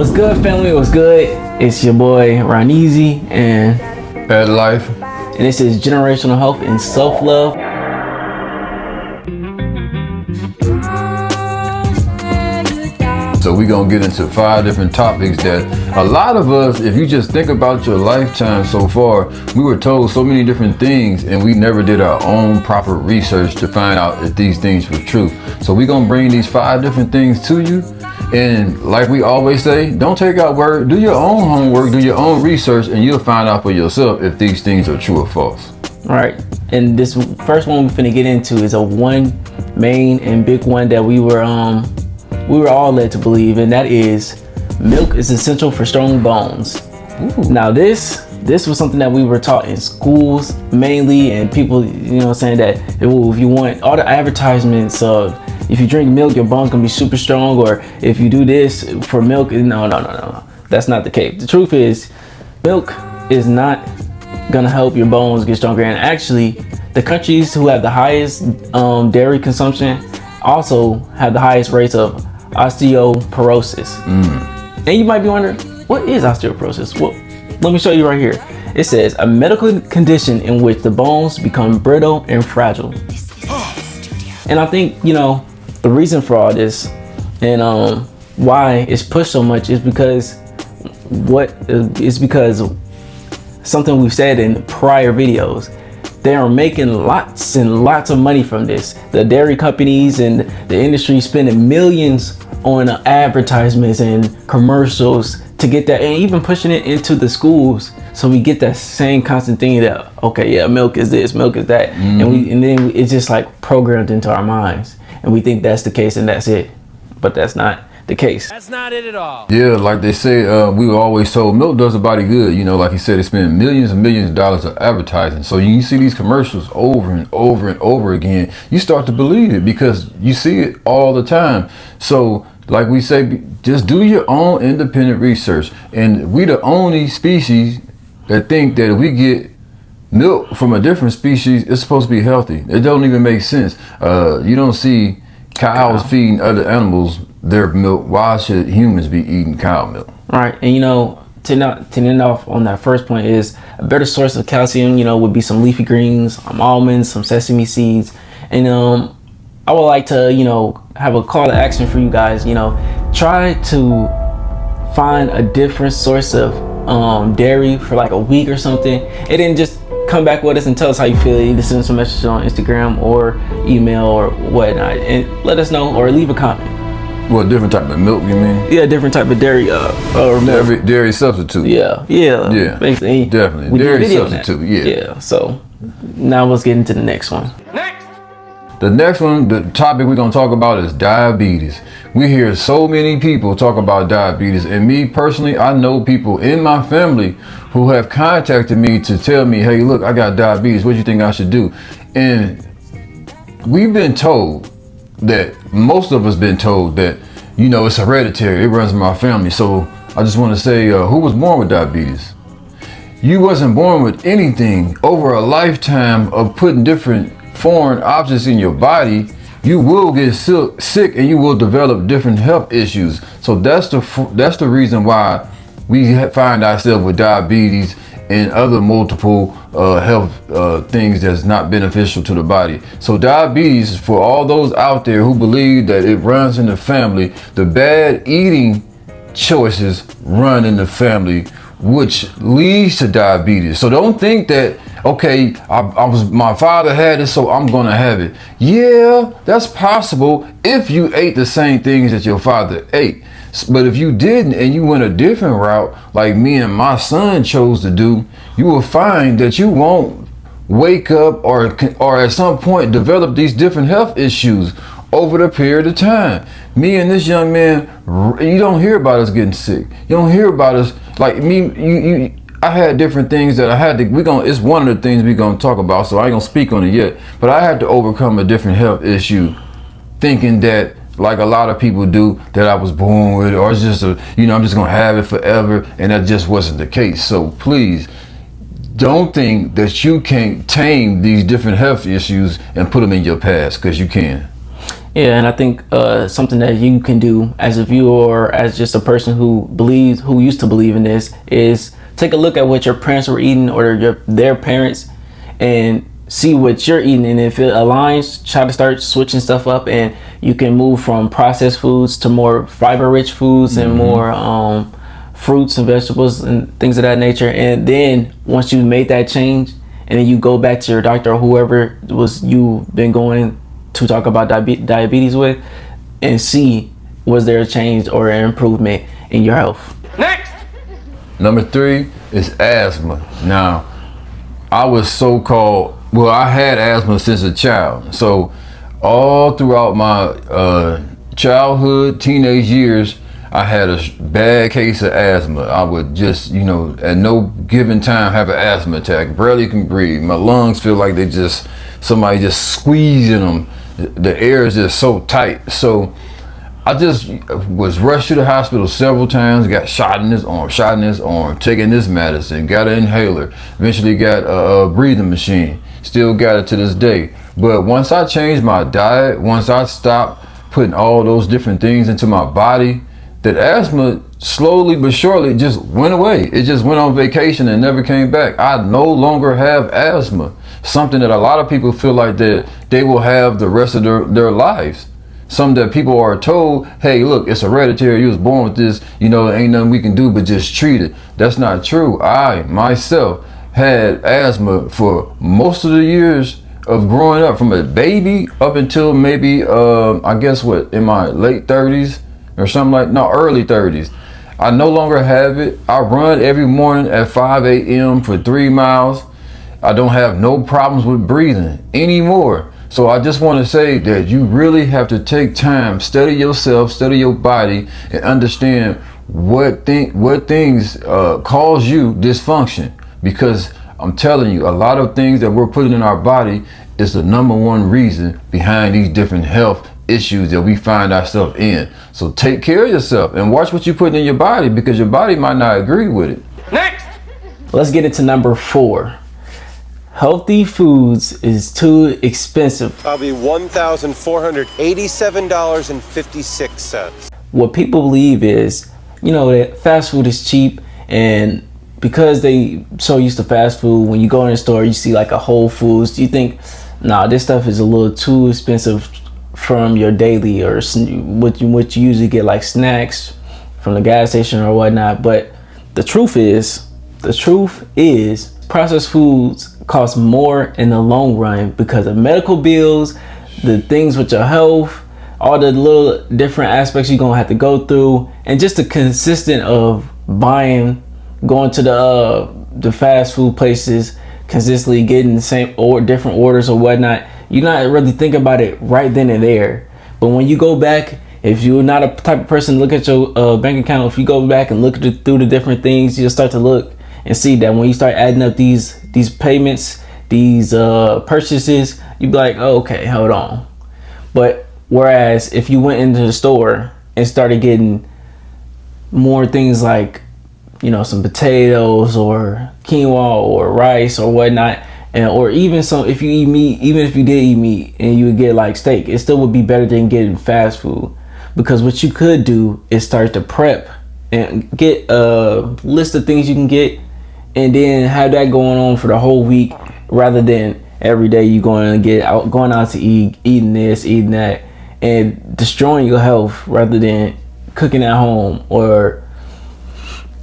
What's good, family? What's good? It's your boy Ronizi and Bad Life, and this is Generational Health and Self-Love. So we're gonna get into 5 different topics that a lot of us, if you just think about your lifetime so far, we were told so many different things and we never did our own proper research to find out if these things were true. So we're gonna bring these 5 different things to you. And like we always say, don't take our word, do your own homework, do your own research, and you'll find out for yourself if these things are true or false. Right. And this first one we're finna get into is a one main and big one that we were all led to believe, and that is milk is essential for strong bones. Ooh. Now this was something that we were taught in schools mainly, and people, saying that if you want all the advertisements of if you drink milk, your bones gonna be super strong, or if you do this for milk, no. That's not the case. The truth is, milk is not gonna help your bones get stronger. And actually, the countries who have the highest dairy consumption also have the highest rates of osteoporosis. And you might be wondering, what is osteoporosis? Well, let me show you right here. It says a medical condition in which the bones become brittle and fragile. And I think, the reason for all this and why it's pushed so much is because something we've said in prior videos. They are making lots and lots of money from this. The dairy companies and the industry spending millions on advertisements and commercials to get that, and even pushing it into the schools, so we get that same constant thing that, okay, yeah, milk is this, milk is that, and then it's just like programmed into our minds, and we think that's the case and that's it, but that's not the case. That's not it at all. Yeah, like they say, we were always told milk does the body good. Like he said, they spend millions and millions of dollars of advertising. So you see these commercials over and over and over again, you start to believe it because you see it all the time. So like we say, just do your own independent research. And we the only species that think that if we get milk from a different species, it's supposed to be healthy. It don't even make sense. You don't see cows feeding other animals their milk. Why should humans be eating cow milk? Right. And to end off on that first point is a better source of calcium, would be some leafy greens, almonds, some sesame seeds. And I would like to, have a call to action for you guys. Try to find a different source of dairy for like a week or something, and then just come back with us and tell us how you feel. Either send us a message on Instagram or email or whatnot, and let us know, or leave a comment. What different type of milk you mean? Yeah, different type of dairy or milk. Dairy substitute. Yeah. Basically, definitely dairy substitute. Yeah. So now let's get into the next one. The next one, the topic we're gonna talk about is diabetes. We hear so many people talk about diabetes, and me personally, I know people in my family who have contacted me to tell me, hey, look, I got diabetes. What do you think I should do? And we've been told that, most of us been told that, it's hereditary. It runs in my family. So I just want to say, who was born with diabetes? You wasn't born with anything. Over a lifetime of putting different foreign objects in your body, you will get sick and you will develop different health issues. So that's the reason why we find ourselves with diabetes and other multiple health things that's not beneficial to the body. So diabetes, for all those out there who believe that it runs in the family, the bad eating choices run in the family, which leads to diabetes. So don't think that, okay, my father had it, so I'm gonna have it. Yeah, that's possible if you ate the same things that your father ate. But if you didn't and you went a different route, like me and my son chose to do, you will find that you won't wake up or at some point develop these different health issues over the period of time. Me and this young man, you don't hear about us getting sick. You don't hear about us, like me, I had different things that I had to, it's one of the things we're gonna talk about, so I ain't gonna speak on it yet, but I had to overcome a different health issue, thinking that, like a lot of people do, that I was born with it, or it's just I'm just gonna have it forever, and that just wasn't the case. So please, don't think that you can't tame these different health issues and put them in your past, because you can. Yeah, and I think something that you can do as a viewer or as just a person who used to believe in this, is take a look at what your parents were eating or their parents, and see what you're eating, and if it aligns, try to start switching stuff up, and you can move from processed foods to more fiber-rich foods and more fruits and vegetables and things of that nature. And then once you made that change, and then you go back to your doctor or whoever was you've been going to talk about diabetes with, and see was there a change or an improvement in your health. Next! Number 3 is asthma. Now, I had asthma since a child. So all throughout my childhood, teenage years, I had a bad case of asthma. I would just, at no given time have an asthma attack. Barely can breathe. My lungs feel like somebody just squeezing them. The air is just so tight. So I just was rushed to the hospital several times, got shot in this arm, taking this medicine, got an inhaler, eventually got a breathing machine, still got it to this day. But once I changed my diet, once I stopped putting all those different things into my body, that asthma slowly but surely just went away. It just went on vacation and never came back. I no longer have asthma, something that a lot of people feel like that they will have the rest of their lives. Some that people are told, hey, look, it's hereditary. You was born with this. Ain't nothing we can do but just treat it. That's not true. I, myself, had asthma for most of the years of growing up, from a baby up until maybe, in my late 30s or early 30s. I no longer have it. I run every morning at 5 a.m. for 3 miles. I don't have no problems with breathing anymore. So I just want to say that you really have to take time, study yourself, study your body, and understand what things cause you dysfunction. Because I'm telling you, a lot of things that we're putting in our body is the number one reason behind these different health issues that we find ourselves in. So take care of yourself and watch what you put in your body, because your body might not agree with it. Next! Let's get into number 4. Healthy foods is too expensive. I'll be $1,487.56. What people believe is, that fast food is cheap, and because they so used to fast food, when you go in the store, you see like a Whole Foods, you think, nah, this stuff is a little too expensive from your daily or what you usually get, like snacks from the gas station or whatnot. But the truth is processed foods cost more in the long run because of medical bills, the things with your health, all the little different aspects you're gonna have to go through, and just the consistent of going to the fast food places, consistently getting the same or different orders or whatnot. You're not really thinking about it right then and there. But when you go back, if you're not a type of person to look at your bank account, if you go back and look through the different things, you'll start to look and see that when you start adding up these payments, these purchases, you'd be like, oh, okay, hold on. But whereas if you went into the store and started getting more things like, some potatoes or quinoa or rice or whatnot, or even if you eat meat, even if you did eat meat and you would get like steak, it still would be better than getting fast food. Because what you could do is start to prep and get a list of things you can get, and then have that going on for the whole week, rather than every day you going out to eat, eating this, eating that, and destroying your health, rather than cooking at home or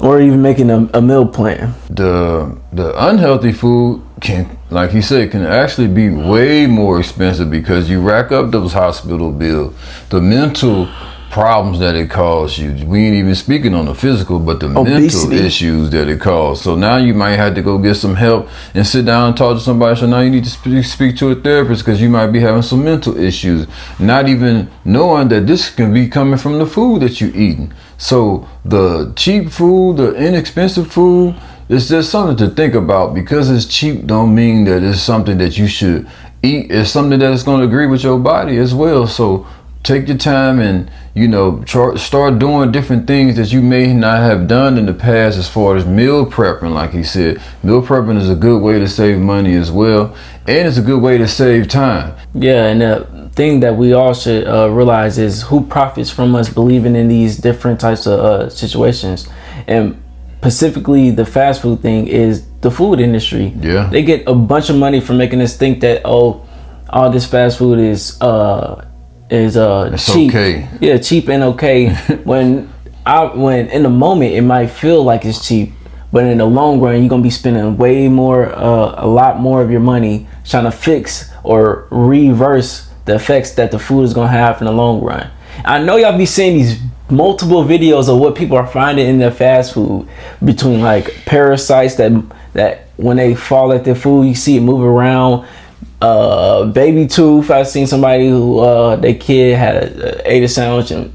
even making a meal plan. The unhealthy food can, like he said, can actually be way more expensive, because you rack up those hospital bills, the mental problems that it causes you. We ain't even speaking on the physical, but the mental issues that it causes. So now you might have to go get some help and sit down and talk to somebody. So now you need to speak to a therapist, because you might be having some mental issues, not even knowing that this can be coming from the food that you're eating. So the cheap food, the inexpensive food, it's just something to think about. Because it's cheap don't mean that it's something that you should eat. It's something that is going to agree with your body as well. So take your time and, you know, start doing different things that you may not have done in the past, as far as meal prepping. Like he said, meal prepping is a good way to save money as well, and it's a good way to save time. Yeah, and the thing that we all should realize is who profits from us believing in these different types of situations. And specifically the fast food thing is the food industry. Yeah, they get a bunch of money for making us think that all this fast food is it's cheap. okay. Yeah, cheap and okay. when in the moment it might feel like it's cheap, but in the long run you're gonna be spending way more, a lot more of your money trying to fix or reverse the effects that the food is gonna have in the long run. I know y'all be seeing these multiple videos of what people are finding in their fast food, between like parasites that when they fall at their food, you see it move around. Baby tooth. I've seen somebody who their kid had ate a sandwich and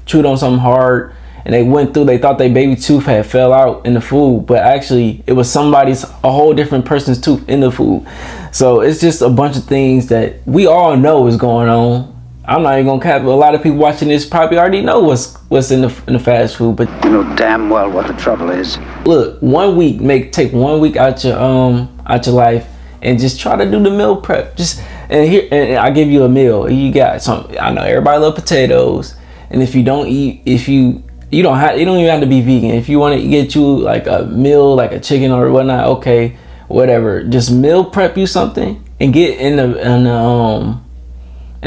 chewed on something hard, and they thought their baby tooth had fell out in the food, but actually it was a whole different person's tooth in the food. So it's just a bunch of things that we all know is going on. I'm not even gonna cap, a lot of people watching this probably already know what's in the fast food, but you know damn well what the trouble is. Look, take 1 week out your life and just try to do the meal prep. And I give you a meal. You got some. I know everybody love potatoes, and if you don't eat, you don't even have to be vegan. If you want to get you like a meal, like a chicken or whatnot, okay, whatever. Just meal prep you something and get in the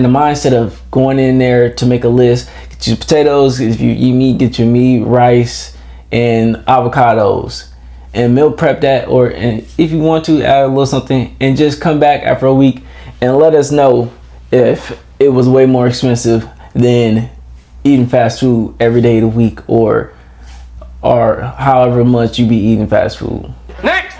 mindset of going in there to make a list. Get your potatoes. If you eat meat, get your meat, rice, and avocados. And meal prep that, and if you want to add a little something, and just come back after a week and let us know if it was way more expensive than eating fast food every day of the week, or however much you be eating fast food. Next!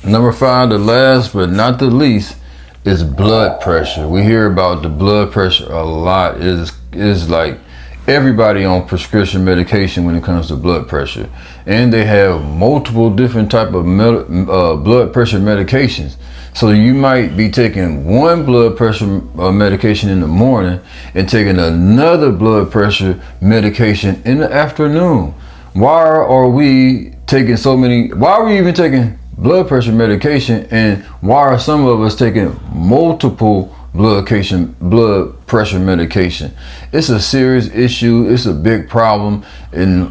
Number 5, the last but not the least, is blood pressure. We hear about the blood pressure a lot. It is like everybody on prescription medication when it comes to blood pressure, and they have multiple different type of blood pressure medications. So you might be taking one blood pressure medication in the morning and taking another blood pressure medication in the afternoon. Why are we taking why are we even taking blood pressure medication, and why are some of us taking multiple blood pressure medication? It's a serious issue. It's a big problem, and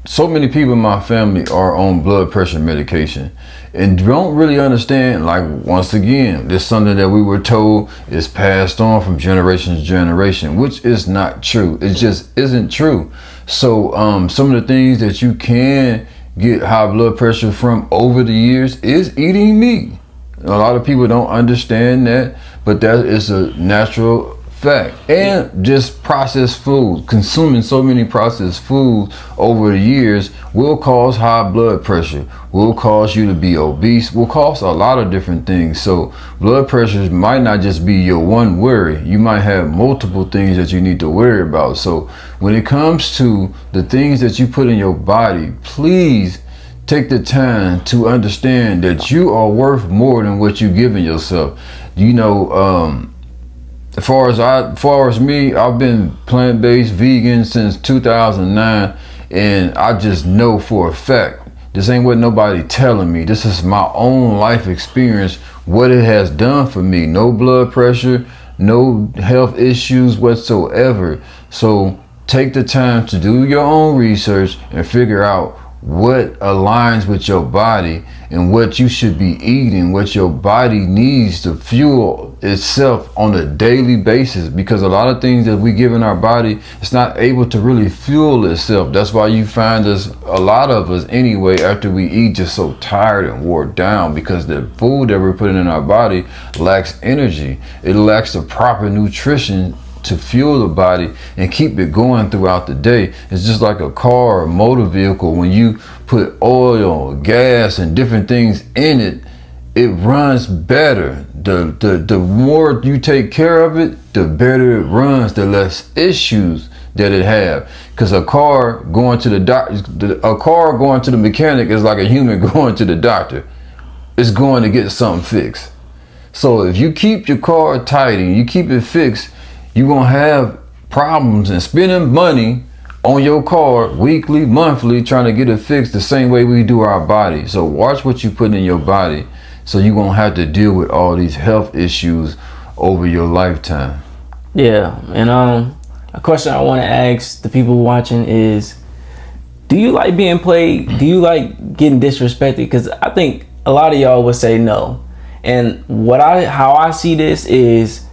so many people in my family are on blood pressure medication and don't really understand. Like, once again, this is something that we were told is passed on from generation to generation, which is not true. It just isn't true. So some of the things that you can get high blood pressure from over the years is eating meat. A lot of people don't understand that, but that is a natural fact. And just processed food, consuming so many processed foods over the years will cause high blood pressure, will cause you to be obese, will cause a lot of different things. So blood pressure might not just be your one worry. You might have multiple things that you need to worry about. So when it comes to the things that you put in your body, please take the time to understand that you are worth more than what you're giving yourself. You know, as far as me, I've been plant-based vegan since 2009, and I just know for a fact, this ain't what nobody telling me. This is my own life experience, what it has done for me. No blood pressure, no health issues whatsoever. So take the time to do your own research and figure out what aligns with your body and what you should be eating, what your body needs to fuel itself on a daily basis, because a lot of things that we give in our body, it's not able to really fuel itself. That's why you find a lot of us anyway, after we eat, just so tired and wore down, because the food that we're putting in our body lacks energy. It lacks the proper nutrition to fuel the body and keep it going throughout the day. It's just like a car or motor vehicle. When you put oil, gas, and different things in it, it runs better. The more you take care of it, the better it runs, the less issues that it have. Because a car going to the mechanic is like a human going to the doctor. It's going to get something fixed. So if you keep your car tidy, you keep it fixed, you're gonna have problems and spending money on your car weekly, monthly, trying to get it fixed the same way we do our body. So watch what you put in your body, so you're gonna have to deal with all these health issues over your lifetime. Yeah, and a question I want to ask the people watching is, do you like being played? Do you like getting disrespected? Because I think a lot of y'all would say no. And how I see this is,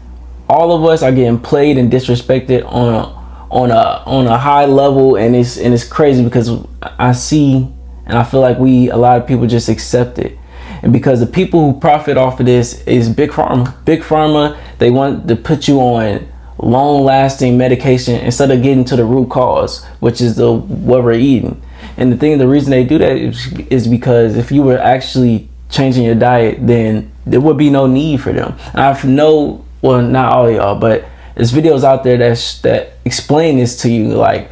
all of us are getting played and disrespected on a high level, and it's crazy because I see and I feel like a lot of people just accept it. And because the people who profit off of this is Big Pharma. Big Pharma, they want to put you on long-lasting medication instead of getting to the root cause, which is what we're eating. And the reason they do that is because if you were actually changing your diet, then there would be no need for them. And well, not all of y'all, but there's videos out there that explain this to you. Like,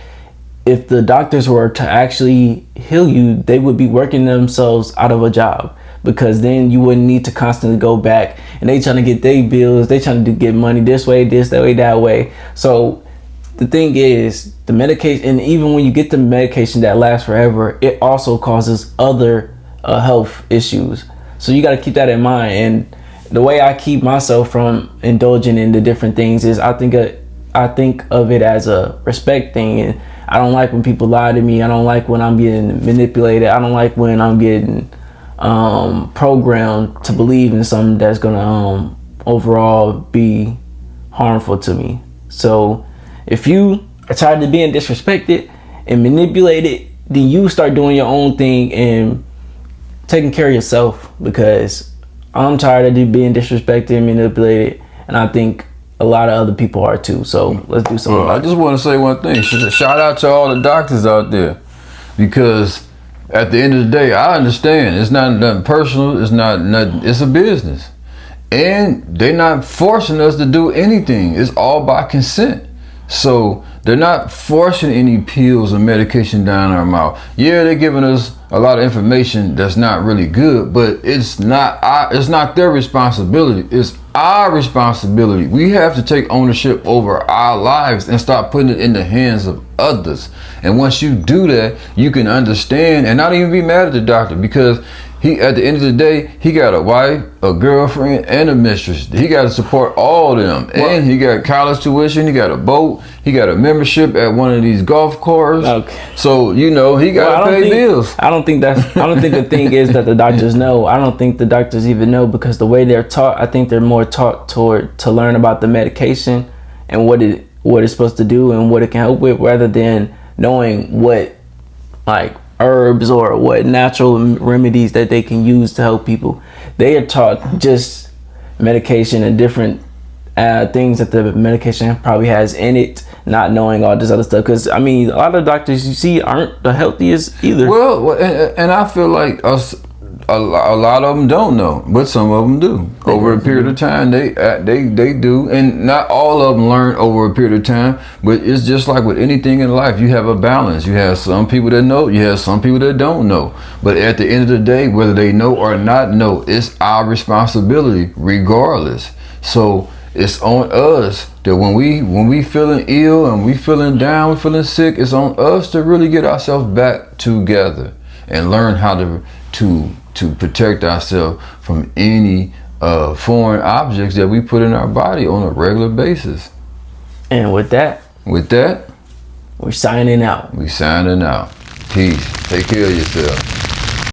if the doctors were to actually heal you, they would be working themselves out of a job, because then you wouldn't need to constantly go back and they trying to get their bills, they trying to get money this way, that way. So the thing is, the medication, and even when you get the medication that lasts forever, it also causes other health issues. So you got to keep that in mind. And the way I keep myself from indulging in the different things is I think of it as a respect thing. And I don't like when people lie to me. I don't like when I'm getting manipulated. I don't like when I'm getting programmed to believe in something that's gonna overall be harmful to me. So if you are tired of being disrespected and manipulated, then you start doing your own thing and taking care of yourself, because I'm tired of being disrespected and manipulated, and I think a lot of other people are too. So let's do something. Well, I just want to say one thing. Shout out to all the doctors out there, because at the end of the day, I understand it's not nothing personal. It's not nothing. It's a business, and they're not forcing us to do anything. It's all by consent. So they're not forcing any pills or medication down our mouth. Yeah, they're giving us a lot of information that's not really good, but it's not their responsibility. It's our responsibility. We have to take ownership over our lives and stop putting it in the hands of others. And once you do that, you can understand and not even be mad at the doctor, because he, at the end of the day, he got a wife, a girlfriend, and a mistress. He got to support all of them. And he got college tuition, he got a boat, he got a membership at one of these golf courses. Okay. So, he got to pay bills. I don't think the thing is that the doctors know. I don't think the doctors even know, because the way they're taught, I think they're more taught to learn about the medication and what it's supposed to do and what it can help with, rather than knowing what, like, herbs or what natural remedies that they can use to help people. They are taught just medication and different things that the medication probably has in it, not knowing all this other stuff. Because a lot of doctors you see aren't the healthiest either. Well, and I feel like a lot of them don't know, but some of them do. Over a period of time, they do, and not all of them learn over a period of time. But it's just like with anything in life, you have a balance. You have some people that know, you have some people that don't know. But at the end of the day, whether they know or not know, it's our responsibility regardless. So it's on us that when we feeling ill and we feeling down, we feeling sick, it's on us to really get ourselves back together and learn how to protect ourselves from any foreign objects that we put in our body on a regular basis. And with that, we're signing out. We signing out. Peace. Take care of yourself.